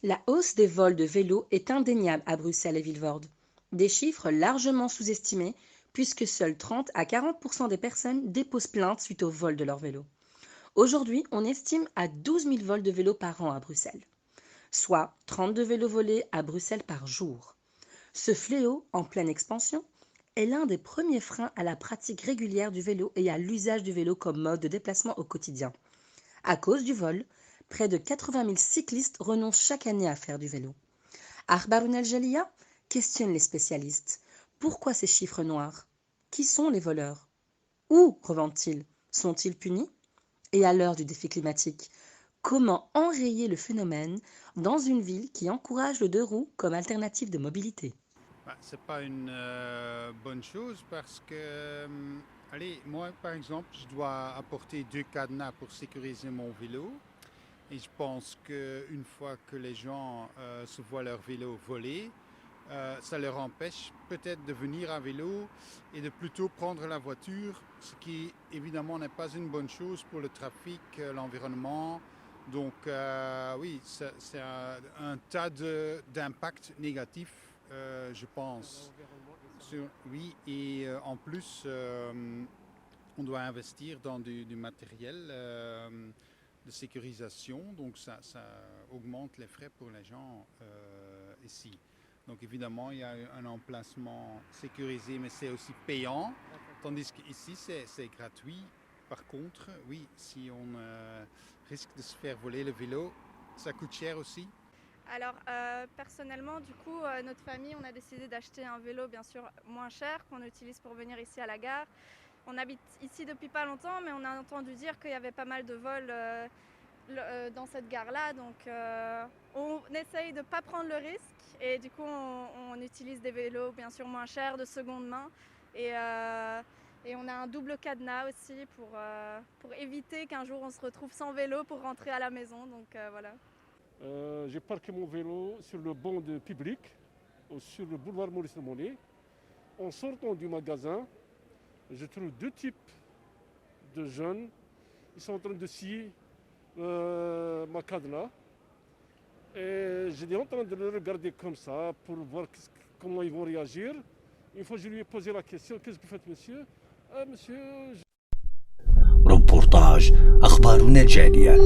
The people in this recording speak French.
La hausse des vols de vélos est indéniable à Bruxelles et Vilvoorde. Des chiffres largement sous-estimés puisque seuls 30 à 40% des personnes déposent plainte suite au vol de leur vélo. Aujourd'hui, on estime à 12 000 vols de vélos par an à Bruxelles, soit 32 vélos volés à Bruxelles par jour. Ce fléau, en pleine expansion, est l'un des premiers freins à la pratique régulière du vélo et à l'usage du vélo comme mode de déplacement au quotidien. À cause du vol, près de 80 000 cyclistes renoncent chaque année à faire du vélo. Akhbaroun El Jalia questionne les spécialistes. Pourquoi ces chiffres noirs? Qui sont les voleurs? Où revendent-ils? Sont-ils punis? Et à l'heure du défi climatique, comment enrayer le phénomène dans une ville qui encourage le deux roues comme alternative de mobilité? C'est pas une bonne chose parce que, allez, moi par exemple, je dois apporter 2 cadenas pour sécuriser mon vélo. Et je pense qu'une fois que les gens se voient leur vélo voler, ça leur empêche peut-être de venir à vélo et de plutôt prendre la voiture, ce qui évidemment n'est pas une bonne chose pour le trafic, l'environnement. Donc oui, c'est un tas d'impacts négatifs, je pense. Oui, et en plus, on doit investir dans du matériel de sécurisation, donc ça augmente les frais pour les gens ici. Donc évidemment, il y a un emplacement sécurisé, mais c'est aussi payant, tandis qu'ici, c'est gratuit. Par contre, oui, si on risque de se faire voler le vélo, ça coûte cher aussi. Alors personnellement, du coup, notre famille, on a décidé d'acheter un vélo bien sûr moins cher qu'on utilise pour venir ici à la gare. On habite ici depuis pas longtemps, mais on a entendu dire qu'il y avait pas mal de vols dans cette gare-là. Donc on essaye de ne pas prendre le risque et du coup on utilise des vélos bien sûr moins chers de seconde main. Et on a un double cadenas aussi pour éviter qu'un jour on se retrouve sans vélo pour rentrer à la maison. Donc voilà. J'ai parqué mon vélo sur le banc de public, sur le boulevard Maurice Lemonnier. En sortant du magasin, je trouve 2 types de jeunes. Ils sont en train de scier ma cadenas. Et j'étais en train de le regarder comme ça pour voir comment ils vont réagir. Une fois, je lui ai posé la question: qu'est-ce que vous faites, monsieur? Ah, monsieur. ريبورتاج أخبار الجالية.